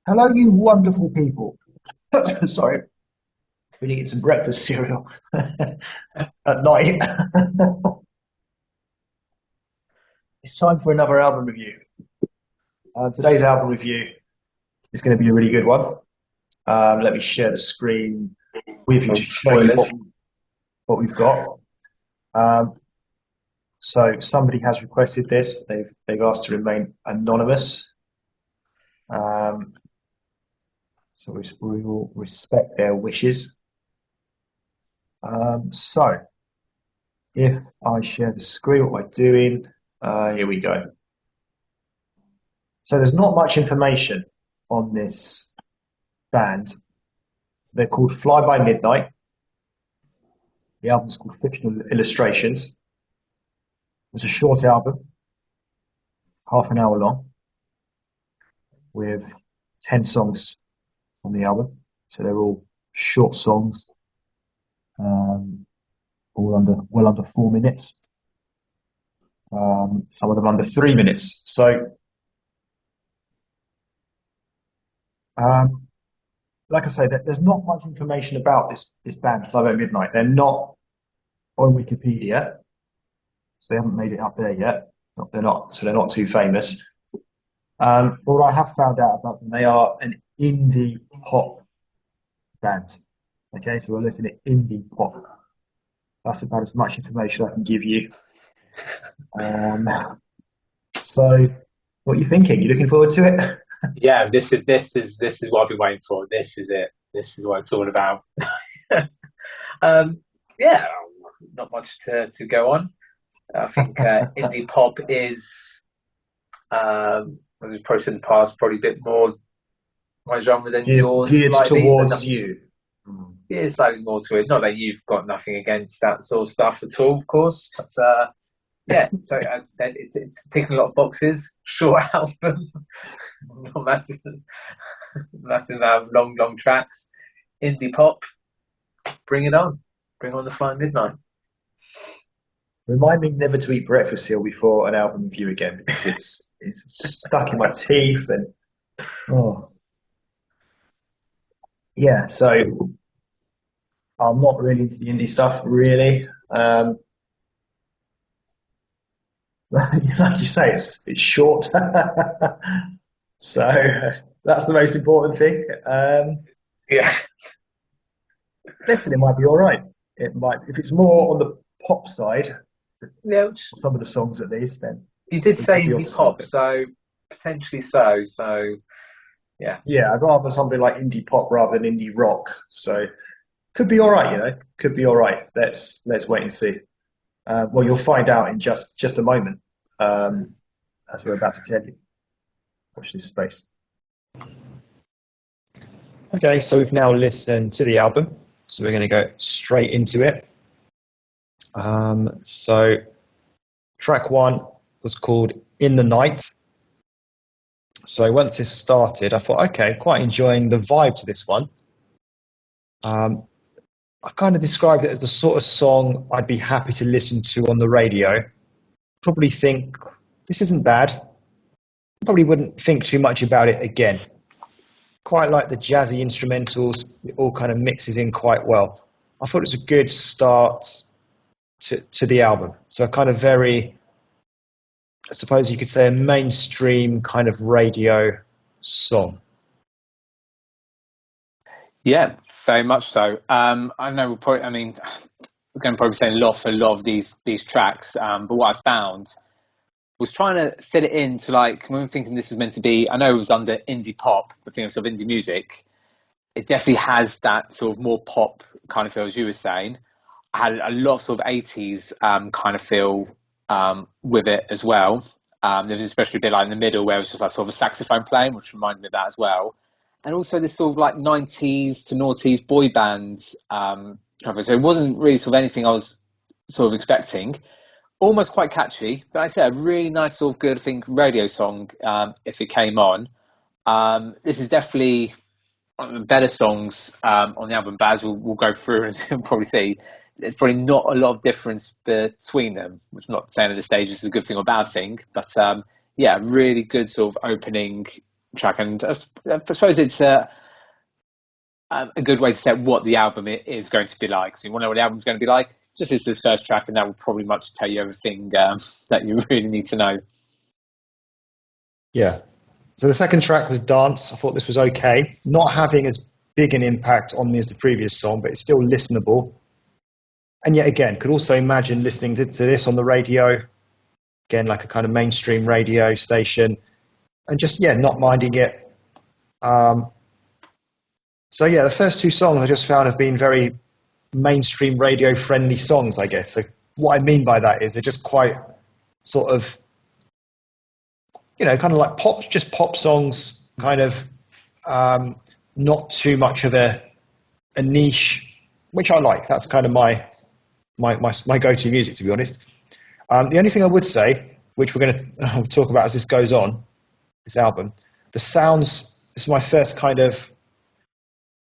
Hello, you wonderful people. Sorry, been eating some breakfast cereal at night. It's time for another album review. Today's album review is going to be a really good one. Let me share the screen with you to show you Spoilers. what we've got. Um, so somebody has requested this. They've asked to remain anonymous. Um, so we will respect their wishes. So if I share the screen, what we're doing, here we go. So there's not much information on this band. So they're called Fly By Midnight. The album's called Fictional Illustrations. It's a short album, half an hour long, with 10 songs on the album. So they're all short songs, all well under 4 minutes. Some of them under 3 minutes. So, um, like I say, there's not much information about this band, Fly By Midnight. They're not on Wikipedia, so they haven't made it up there yet. They're not too famous. But what I have found out about them, they are an indie pop band. Okay, so we're looking at indie pop. That's about as much information I can give you. Um, so, what are you thinking? You looking forward to it? Yeah, this is what I've been waiting for. This is it. This is what it's all about. um, yeah, not much to go on. I think indie pop is, as we've probably said in the past, probably a bit more my genre than yours Geared slightly, but towards nothing. you. Mm. Yeah, slightly more to it. Not that you've got nothing against that sort of stuff at all, of course, but yeah. So as I said, it's ticking a lot of boxes. Short album, not massive, massive long tracks. Indie pop, bring it on. Bring on the fine midnight. Remind me never to eat breakfast cereal before an album review again because it's stuck in my teeth and oh yeah. So I'm not really into the indie stuff, really. Like you say, it's short, so that's the most important thing. Yeah, Listen, it might be all right. It might, if it's more on the pop side, yeah. some of the songs at least, then You did we say might be onto indie pop, something. so potentially so. So yeah, Yeah, I'd rather something like indie pop rather than indie rock. So could be all right, could be all right. Let's wait and see. Well, you'll find out in just a moment, as we're about to tell you. Watch this space. Okay, so we've now listened to the album, so we're going to go straight into it. So track one was called In the Night. So once this started, I thought, okay, quite enjoying the vibe to this one. I've kind of described it as the sort of song I'd be happy to listen to on the radio. Probably think this isn't bad. Probably wouldn't think too much about it again. Quite like the jazzy instrumentals, it all kind of mixes in quite well. I thought it was a good start to the album. So a kind of very, I suppose you could say, a mainstream kind of radio song. yeah, very much so. I know we'll probably. I mean, we're going to probably say a lot for a lot of these tracks. But what I found was trying to fit it into like when we are thinking this was meant to be. I know it was under indie pop, but thinking of sort of indie music. It definitely has that sort of more pop kind of feel, as you were saying. I had a lot of sort of 80s kind of feel with it as well. There was especially a bit like in the middle where it was just like sort of a saxophone playing, which reminded me of that as well. And also this sort of like 90s to noughties boy band cover. So it wasn't really sort of anything I was sort of expecting. Almost quite catchy, but I said a really nice sort of good, I think, radio song if it came on. This is definitely one of the better songs on the album, but as we'll go through, as you'll probably see, there's probably not a lot of difference between them, which I'm not saying at this stage is a good thing or bad thing, but yeah, really good sort of opening track, and I suppose it's a good way to set what the album is going to be like. So you want to know what the album's going to be like? Just listen to this first track, and that will probably much tell you everything that you really need to know. Yeah. So the second track was Dance. I thought this was okay. Not having as big an impact on me as the previous song, but it's still listenable. And yet again, could also imagine listening to this on the radio, again, like a kind of mainstream radio station, and just, yeah, not minding it. So yeah, the first two songs I just found have been very mainstream radio friendly songs, I guess. So what I mean by that is they're just quite sort of, kind of like pop, just pop songs, kind of not too much of a niche, which I like. That's kind of my go-to music, to be honest. The only thing I would say, which we're going to talk about as this goes on, this album, the sounds. This is my first kind of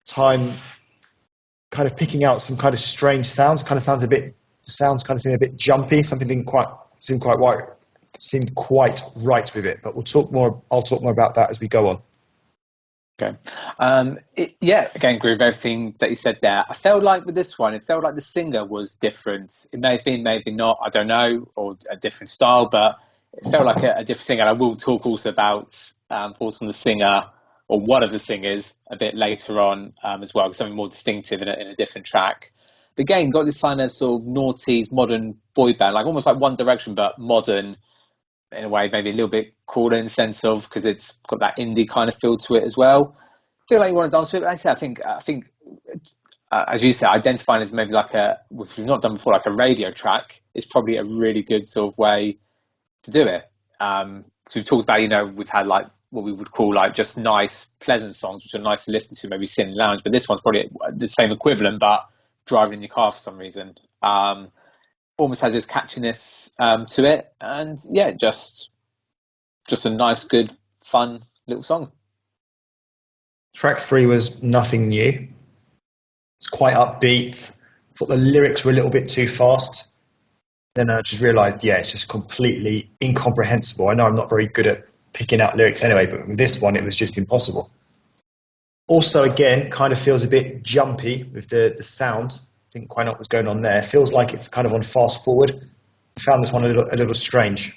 time, kind of picking out some kind of strange sounds. It kind of sounds kind of seem a bit jumpy. Something didn't quite seemed quite right with it. But we'll talk more. I'll talk more about that as we go on. Okay. Yeah, again, agree with everything that you said there. I felt like with this one, it felt like the singer was different. It may have been, maybe not, I don't know, or a different style, but it felt like a different singer. And I will talk also about also the singer, or one of the singers, a bit later on as well, something more distinctive in a different track. But again, got this kind of sort of noughties, modern boy band, like almost like One Direction, but modern in a way, maybe a little bit cooler in the sense of because it's got that indie kind of feel to it as well. I feel like you want to dance with it. But I think, as you said, identifying as maybe like which we've not done before, like a radio track is probably a really good sort of way to do it. So we've talked about, we've had like what we would call like just nice, pleasant songs, which are nice to listen to, maybe sit in the lounge. But this one's probably the same equivalent, but driving in your car for some reason. Almost has this catchiness to it, and yeah, just a nice, good, fun little song. Track 3 was Nothing New. It's quite upbeat. I thought the lyrics were a little bit too fast. Then I just realised, yeah, it's just completely incomprehensible. I know I'm not very good at picking out lyrics anyway, but with this one, it was just impossible. Also, again, kind of feels a bit jumpy with the sound. Didn't quite know what was going on there. Feels like it's kind of on fast forward. I found this one a little strange.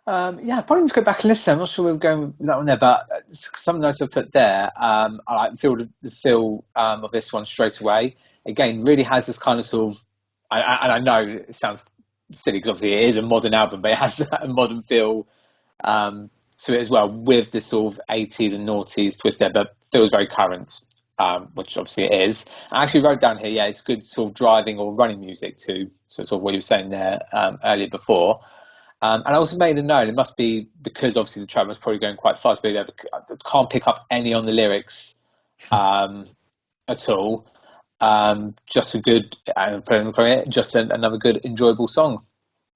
Yeah, probably need to go back and listen. I'm not sure we're going with that one there, but some notes I've put there. I like the feel of this one straight away. Again, really has this kind of sort of, and I know it sounds silly because obviously it is a modern album, but it has a modern feel to it as well, with this sort of 80s and noughties twist there, but feels very current. Which obviously it is. I actually wrote down here, yeah, it's good sort of driving or running music too. So sort of what you were saying there earlier before. And I also made a note, it must be because obviously the track was probably going quite fast, but I can't pick up any on the lyrics at all. Just a good, another good enjoyable song,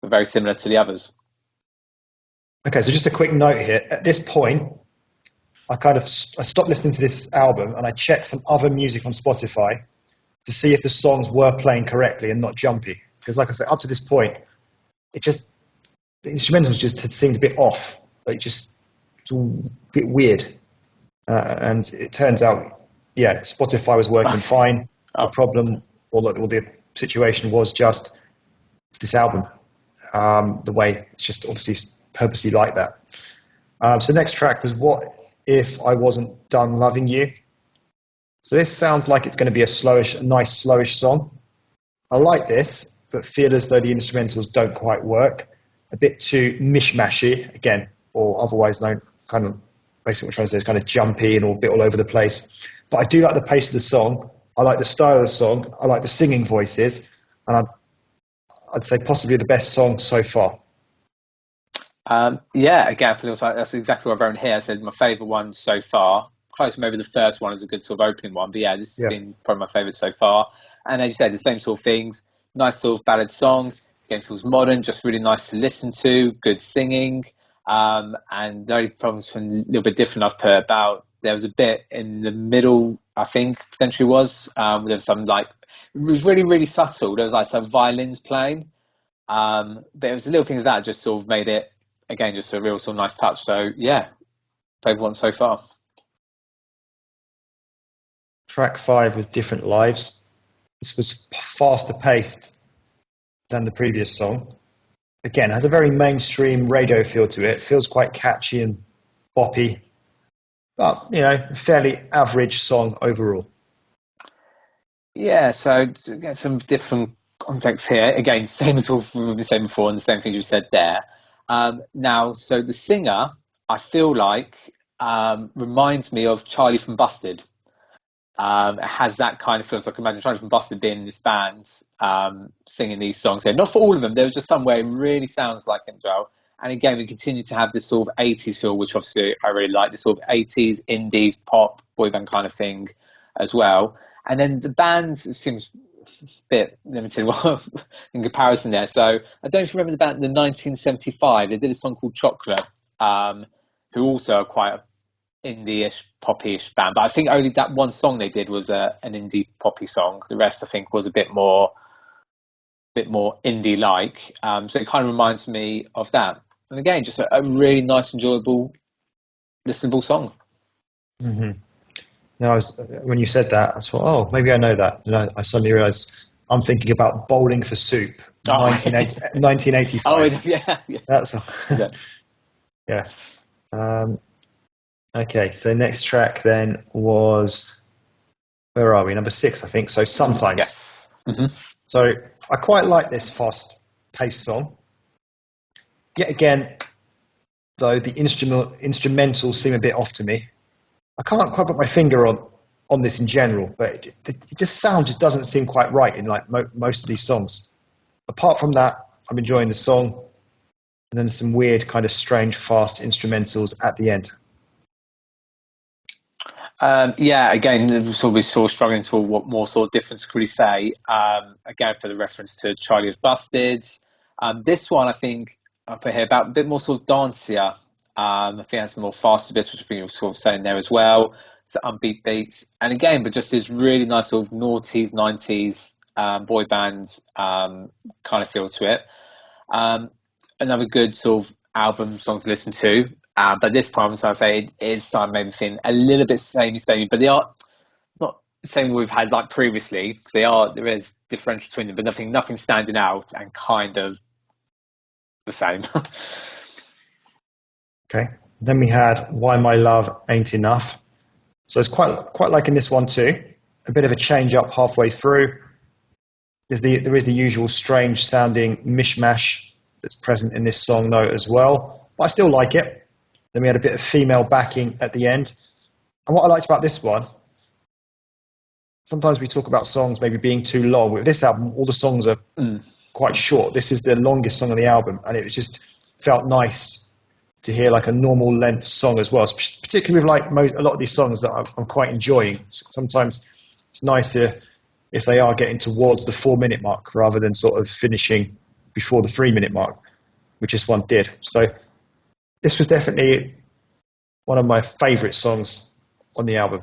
but very similar to the others. Okay, so just a quick note here. At this point, I stopped listening to this album and I checked some other music on Spotify to see if the songs were playing correctly and not jumpy. Because like I said, up to this point, the instrumentals just had seemed a bit off. It's all a bit weird. And it turns out, yeah, Spotify was working fine. The problem, or the situation was just this album. The way it's just obviously purposely like that. So the next track was What If I Wasn't Done Loving You. So this sounds like it's going to be a nice slowish song. I like this, but feel as though the instrumentals don't quite work. A bit too mishmashy, again, or otherwise known, kind of, basically what I'm trying to say is kind of jumpy and a bit all over the place. But I do like the pace of the song. I like the style of the song. I like the singing voices. And I'd say possibly the best song so far. Yeah, again, I feel like that's exactly what I've written here. I said my favourite one so far. Close, maybe the first one is a good sort of opening one, but yeah, this has been probably my favourite so far. And as you said, the same sort of things. Nice sort of ballad song. Again, feels modern, just really nice to listen to. Good singing. And the only problems from a little bit different I've put about, there was a bit in the middle, I think potentially was. There was some like, it was really, really subtle. There was like some violins playing. But it was the little things that just sort of made it, again, just a real sort of nice touch. So yeah, favourite one so far? Track 5 was Different Lives. This was faster paced than the previous song. Again, has a very mainstream radio feel to it. Feels quite catchy and boppy, but a fairly average song overall. Yeah, so to get some different context here, again, same as what we've been saying before, and the same things you said there. Now, so the singer, I feel like, reminds me of Charlie from Busted. It has that kind of feel. So I can imagine Charlie from Busted being in this band, singing these songs here. Not for all of them. There was just some where it really sounds like him as well. And again, we continue to have this sort of 80s feel, which obviously I really like, this sort of 80s, indies, pop, boy band kind of thing as well. And then the band seems a bit limited in comparison there. So I don't know if you remember the band in 1975. They did a song called Chocolate, who also are quite a indie-ish, poppy-ish band. But I think only that one song they did was an indie poppy song. The rest, I think, was a bit more indie-like. So it kind of reminds me of that. And again, just a really nice, enjoyable, listenable song. Mm-hmm. Now, when you said that, I thought, oh, maybe I know that. And I suddenly realised I'm thinking about Bowling for Soup, 1985. Oh, yeah. That's Yeah. yeah. Okay, so next track then was, where are we? Number 6, I think. So Sometimes. Yes. Mm-hmm. So I quite like this fast-paced song. Yet again, though, the instrumentals seem a bit off to me. I can't quite put my finger on this in general, but it just sound just doesn't seem quite right in like most of these songs. Apart from that, I'm enjoying the song, and then some weird kind of strange fast instrumentals at the end. Yeah, again, so we're sort of struggling to what more sort of difference could we say. Again, for the reference to Charlie was Busted. This one, I think, I put here about a bit more sort of dancier. I think that's more faster bits, which I think you were sort of saying there as well. So upbeat beats. And again, but just this really nice sort of noughties, 90s boy band kind of feel to it. Another good sort of album song to listen to. But this poem, so I say, it is starting to make me feel a little bit samey, but they are not the same we've had like previously, because there is differential between them, but nothing standing out and kind of the same. Okay. Then we had Why My Love Ain't Enough. So it's quite like in this one too. A bit of a change up halfway through. There is the usual strange sounding mishmash that's present in this song though as well. But I still like it. Then we had a bit of female backing at the end. And what I liked about this one, sometimes we talk about songs maybe being too long. With this album, all the songs are quite short. This is the longest song on the album, and it just felt nice to hear like a normal length song as well, particularly with like a lot of these songs that I'm quite enjoying. Sometimes it's nicer if they are getting towards the 4-minute mark rather than sort of finishing before the 3-minute mark, which this one did. So this was definitely one of my favourite songs on the album.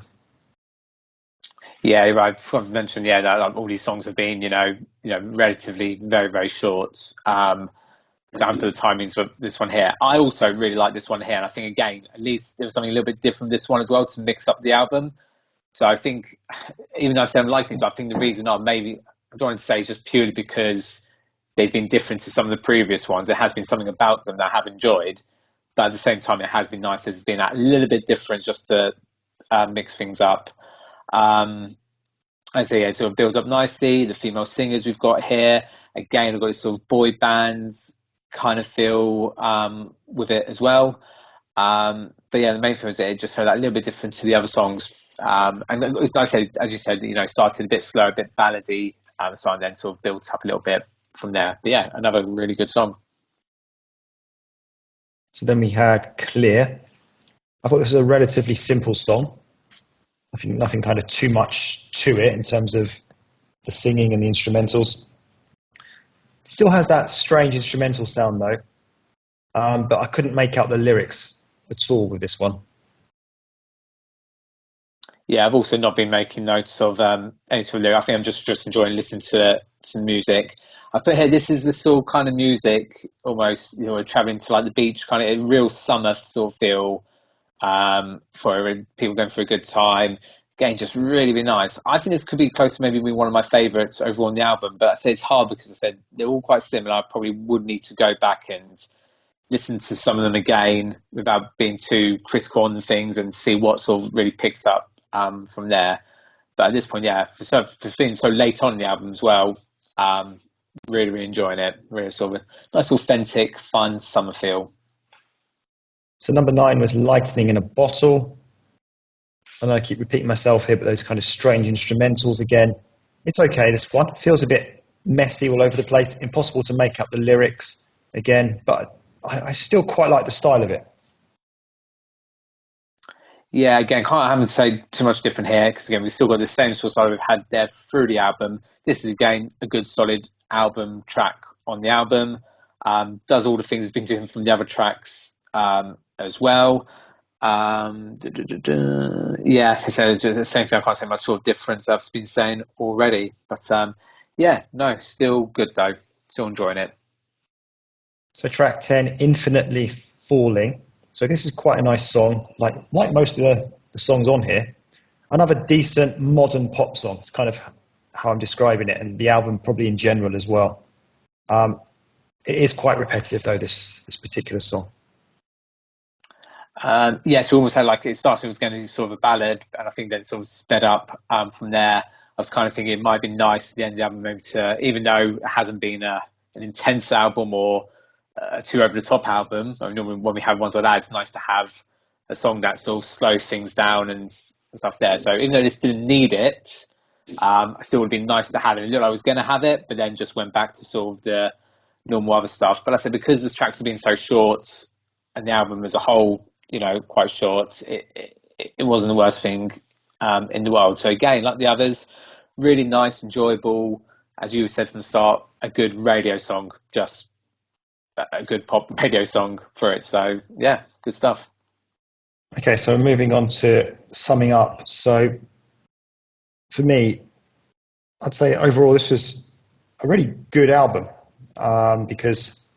Yeah, right. I mentioned, that all these songs have been, relatively very, very short. Down for the timings of this one here. I also really like this one here, and I think again, at least there was something a little bit different from this one as well to mix up the album. So I think, even though I've said I'm liking these, I think the reason maybe I don't want to say is just purely because they've been different to some of the previous ones. There has been something about them that I have enjoyed, but at the same time, it has been nice. There's been a little bit different just to mix things up. I say, it sort of builds up nicely. The female singers we've got here, again, we've got this sort of boy bands kind of feel with it as well. But yeah, the main thing is that it just felt a little bit different to the other songs. And it's nice, as you said, started a bit slow, a bit ballady, so and then sort of built up a little bit from there. But yeah, another really good song. So then we had Clear. I thought this was a relatively simple song. I think nothing kind of too much to it in terms of the singing and the instrumentals. It still has that strange instrumental sound though, but I couldn't make out the lyrics at all with this one. Yeah, I've also not been making notes of any sort of lyric. I think I'm just enjoying listening to music. I put here, this is the sort of kind of music, almost, traveling to like the beach, kind of a real summer sort of feel. for people going for a good time. Again, just really, really nice. I think this could be close to maybe being one of my favourites overall on the album, but I say it's hard because I said they're all quite similar. I probably would need to go back and listen to some of them again without being too critical on things and see what sort of really picks up from there. But at this point, yeah, for being so late on in the album as well, really, really enjoying it. Really sort of a nice, authentic, fun summer feel. So number 9 was Lightning in a Bottle. I know I keep repeating myself here, but those kind of strange instrumentals again. It's okay, this one. It feels a bit messy all over the place. Impossible to make up the lyrics again, but I still quite like the style of it. Yeah, again, can't have to say too much different here because again, we've still got the same sort of style we've had there through the album. This is again a good solid album track on the album. Does all the things it's been doing from the other tracks as well. Yeah, so it's just the same thing. I can't say much sort of difference I've been saying already, but yeah, no, still good though. Still enjoying it. So track 10, Infinitely Falling. So this is quite a nice song, like most of the songs on here. Another decent modern pop song. It's kind of how I'm describing it, and the album probably in general as well. It is quite repetitive though, this particular song. Yes, we almost had like it started was going to be sort of a ballad, and I think then it sort of sped up from there. I was kind of thinking it might be nice at the end of the album, maybe to, even though it hasn't been an intense album or a too over the top album. I mean, normally when we have ones like that, it's nice to have a song that sort of slows things down and stuff there. So even though this didn't need it, I still would have been nice to have it. I knew I was going to have it, but then just went back to sort of the normal other stuff. But I said because the tracks have been so short and the album as a whole, you know, quite short, it wasn't the worst thing in the world. So again, like the others, really nice, enjoyable. As you said from the start, a good radio song, just a good pop radio song for it. So yeah, good stuff. Okay, so moving on to summing up. So for me, I'd say overall this was a really good album because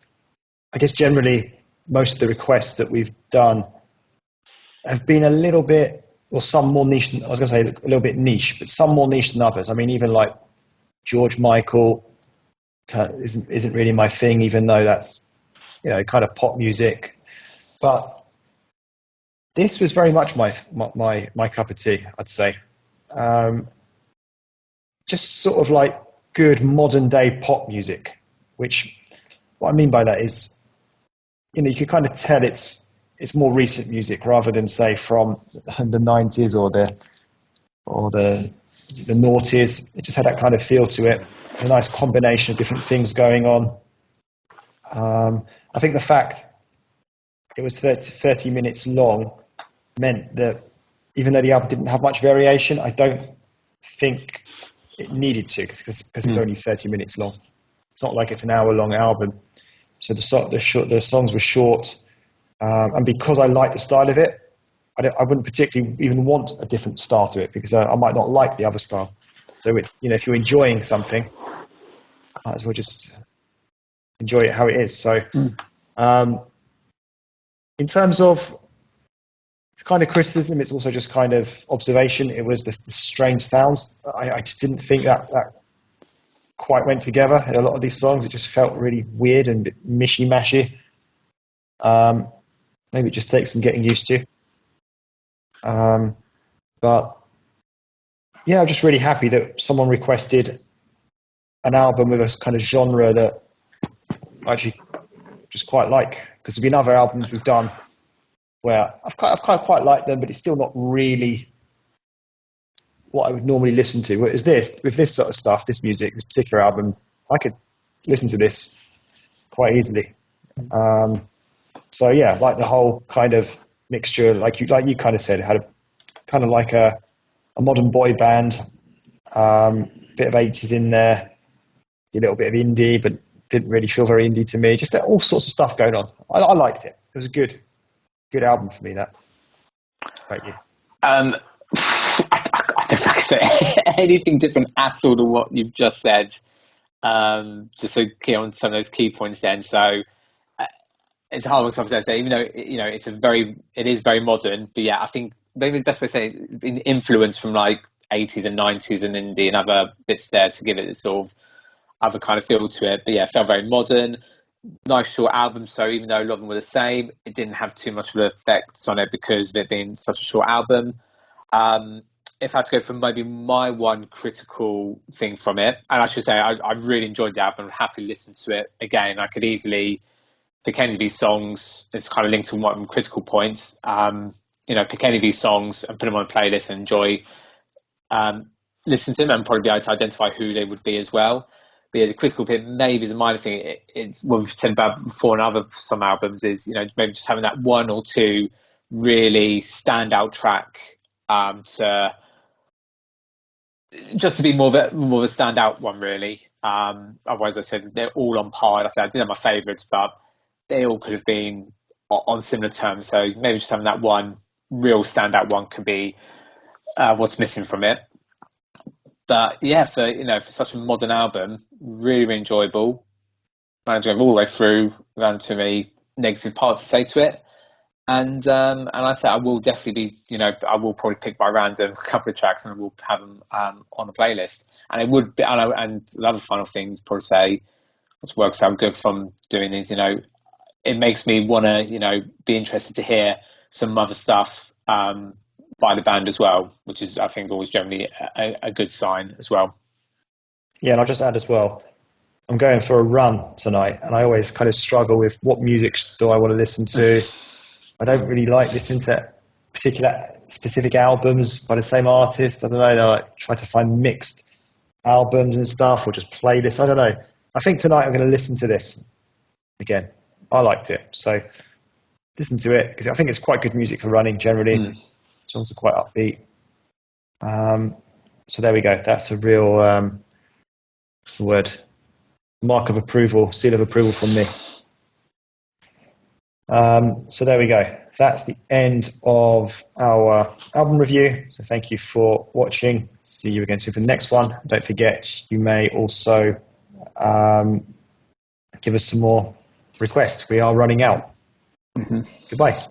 I guess generally most of the requests that we've done have been a little bit, or some more niche. I was going to say a little bit niche, but some more niche than others. I mean, even like George Michael isn't really my thing, even though that's kind of pop music. But this was very much my cup of tea, I'd say. Um, just sort of like good modern day pop music, which what I mean by that is, you can kind of tell it's more recent music rather than say from the 90s or the noughties. It just had that kind of feel to it. A nice combination of different things going on. I think the fact it was 30 minutes long meant that even though the album didn't have much variation, I don't think it needed to because it's only 30 minutes long. It's not like it's an hour-long album. So the songs were short, and because I like the style of it, I wouldn't particularly even want a different style to it because I might not like the other style. So it's if you're enjoying something, might as well just enjoy it how it is. So in terms of kind of criticism, it's also just kind of observation. It was the strange sounds. I just didn't think that quite went together in a lot of these songs. It just felt really weird and a bit mishy-mashy. Maybe it just takes some getting used to. But yeah, I'm just really happy that someone requested an album with a kind of genre that I actually just quite like. Because there've been other albums we've done where I've quite liked them, but it's still not really what I would normally listen to. Whereas with this sort of stuff, this music, this particular album, I could listen to this quite easily. So yeah, like the whole kind of mixture, like you kind of said, it had a kind of like a modern boy band, bit of 80s in there, a little bit of indie, but didn't really feel very indie to me. Just all sorts of stuff going on. I liked it. It was a good album for me. That. Thank you. I don't think I can say anything different at all to what you've just said. Just to key on some of those key points then. So it's hard to say, even though it is very modern. But yeah, I think maybe the best way to say it, been influenced from like 80s and 90s and indie and other bits there to give it this sort of other kind of feel to it. But yeah, it felt very modern. Nice short album. So even though a lot of them were the same, it didn't have too much of an effect on it because of it being such a short album. Um, if I had to go for maybe my one critical thing from it, and I should say I really enjoyed the album, I'd happily listen to it again. I could easily pick any of these songs. It's kind of linked to one of my critical points. Pick any of these songs and put them on a playlist and enjoy listen to them and probably be able to identify who they would be as well. But yeah, the critical bit maybe is a minor thing. It's what we've said about before in other some albums is maybe just having that one or two really standout track to just to be more of a standout one really. Otherwise, I said they're all on par. I said I did have my favourites, but they all could have been on similar terms. So maybe just having that one real standout one could be what's missing from it. But yeah, for such a modern album, really, really enjoyable. Managed to go all the way through without too many negative parts to say to it. And I said I will definitely be, I will probably pick by random a couple of tracks and I will have them on the playlist. And it would be, and the other final thing to probably say, what works out good from doing is, it makes me want to, be interested to hear some other stuff by the band as well, which is, I think, always generally a good sign as well. Yeah, and I'll just add as well, I'm going for a run tonight, and I always kind of struggle with what music do I want to listen to. I don't really like listening to specific albums by the same artist. I don't know. I like try to find mixed albums and stuff, or just playlists. I don't know. I think tonight I'm going to listen to this again. I liked it, so listen to it because I think it's quite good music for running generally. Songs are quite upbeat. So there we go. That's a real what's the word? Mark of approval, seal of approval from me. So there we go. That's the end of our album review. So thank you for watching. See you again soon for the next one. Don't forget, you may also give us some more requests. We are running out. Goodbye.